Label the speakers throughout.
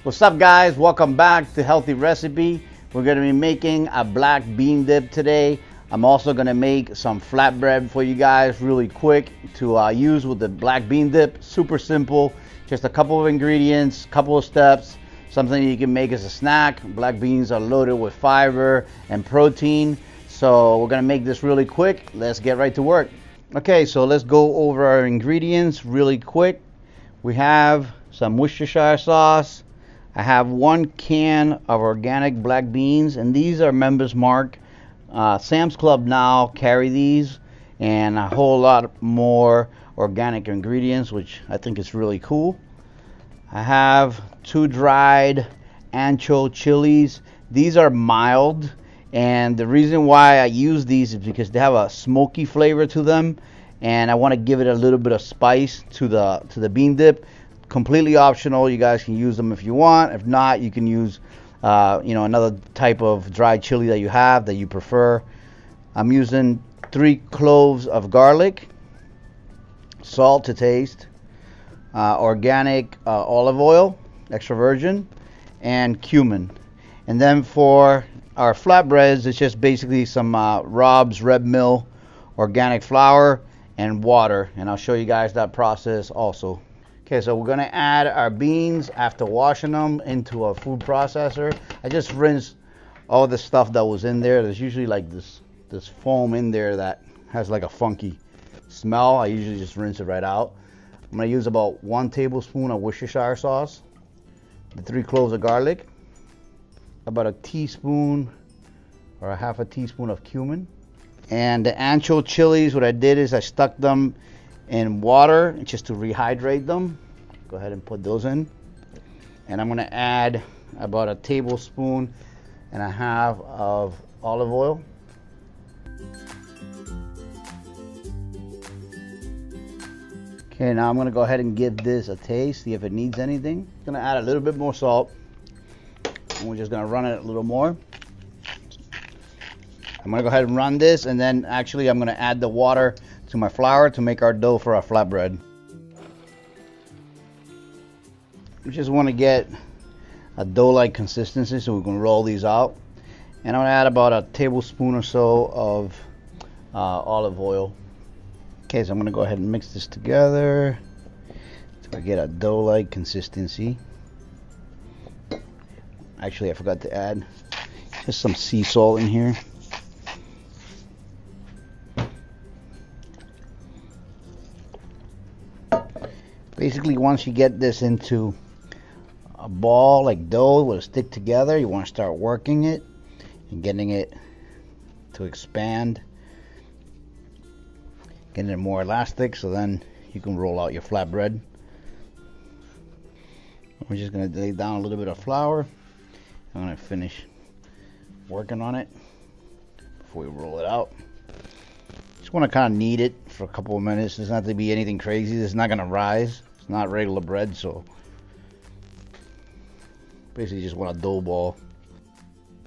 Speaker 1: What's up, guys? Welcome back to Healthy Recipe. We're going to be making a black bean dip today. I'm also going to make some flatbread for you guys really quick to use with the black bean dip. Super simple, just a couple of ingredients, couple of steps, something you can make as a snack. Black beans are loaded with fiber and protein, so we're going to make this really quick. Let's get right to work. Okay, so let's go over our ingredients really quick. We have some Worcestershire sauce. I have 1 can of organic black beans, and these are Members Mark. Sam's Club now carry these, and a whole lot more organic ingredients, which I think is really cool. I have 2 dried ancho chilies. These are mild, and the reason why I use these is because they have a smoky flavor to them, and I want to give it a little bit of spice to the bean dip. Completely optional. You guys can use them if you want. If not, you can use another type of dried chili that you have that you prefer. I'm using 3 cloves of garlic, salt to taste, organic olive oil, extra virgin, and cumin. And then for our flatbreads, it's just basically some Rob's Red Mill organic flour and water, and I'll show you guys that process also. Okay, so we're gonna add our beans after washing them into a food processor. I just rinsed all the stuff that was in there. There's usually like this foam in there that has like a funky smell. I usually just rinse it right out. I'm gonna use about 1 tablespoon of Worcestershire sauce, the 3 cloves of garlic, about a teaspoon or a half a teaspoon of cumin. And the ancho chilies, what I did is I stuck them in water just to rehydrate them. Go ahead and put those in. And I'm going to add about a tablespoon and a half of olive oil. Okay, now I'm going to go ahead and give this a taste, see if it needs anything. I'm going to add a little bit more salt, and we're just going to run it a little more. I'm going to go ahead and run this, and then actually I'm going to add the water to my flour to make our dough for our flatbread. We just want to get a dough-like consistency so we can roll these out. And I'm going to add about a tablespoon or so of olive oil. Okay, so I'm going to go ahead and mix this together so I get a dough-like consistency. Actually, I forgot to add just some sea salt in here. Basically, once you get this into a ball like dough, it will stick together. You want to start working it and getting it to expand, getting it more elastic, so then you can roll out your flatbread. We're just going to lay down a little bit of flour. I'm going to finish working on it before we roll it out. Just want to kind of knead it for a couple of minutes. It doesn't have to be anything crazy. It's not going to rise. It's not regular bread, so basically just want a dough ball.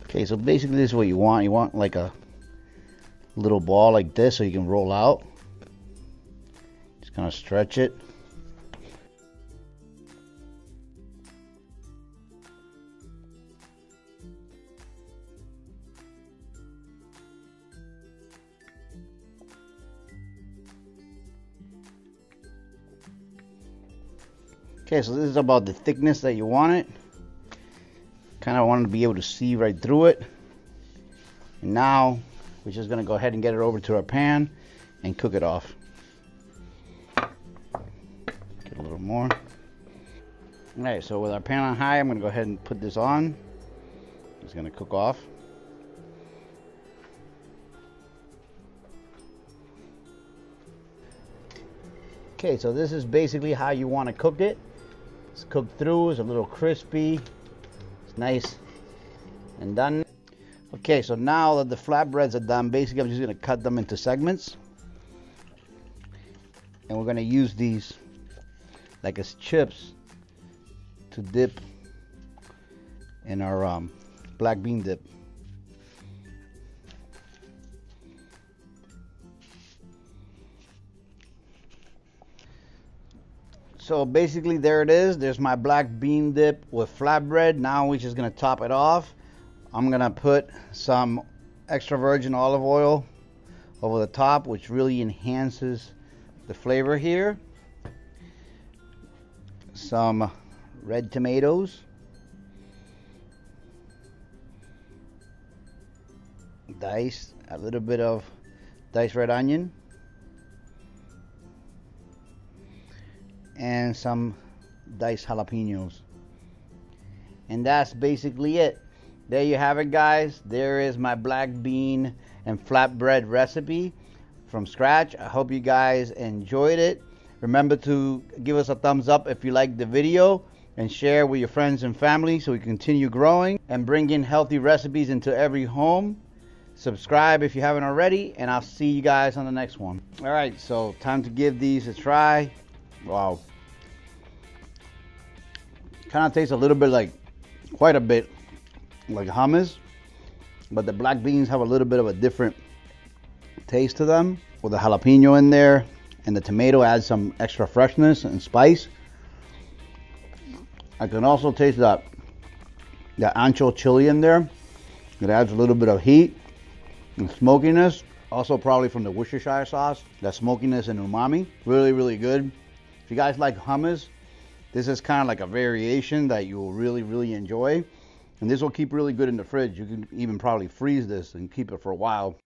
Speaker 1: Okay, so basically this is what you want. You want like a little ball like this so you can roll out. Just kind of stretch it. Okay, so this is about the thickness that you want it. Kind of want to be able to see right through it. And now we're just going to go ahead and get it over to our pan and cook it off. Get a little more. Alright, so with our pan on high, I'm going to go ahead and put this on. It's going to cook off. Okay, so this is basically how you want to cook it. It's cooked through, it's a little crispy, it's nice and done. Okay, so now that the flatbreads are done, basically I'm just going to cut them into segments. And we're going to use these like as chips to dip in our black bean dip. So basically there it is. There's my black bean dip with flatbread. Now we're just gonna top it off. I'm gonna put some extra virgin olive oil over the top, which really enhances the flavor here. Some red tomatoes. Diced, a little bit of diced red onion. And some diced jalapenos. And that's basically it. There you have it, guys. There is my black bean and flatbread recipe from scratch. I hope you guys enjoyed it. Remember to give us a thumbs up if you liked the video and share with your friends and family so we continue growing and bringing healthy recipes into every home. Subscribe if you haven't already, and I'll see you guys on the next one. All right, so time to give these a try. Wow. Kind of tastes a little bit like, quite a bit like hummus, but the black beans have a little bit of a different taste to them, with the jalapeno in there, and the tomato adds some extra freshness and spice. I can also taste that ancho chili in there. It adds a little bit of heat and smokiness, also probably from the Worcestershire sauce, that smokiness and umami. Really, really good. If you guys like hummus, this is kind of like a variation that you will really, really enjoy. And this will keep really good in the fridge. You can even probably freeze this and keep it for a while.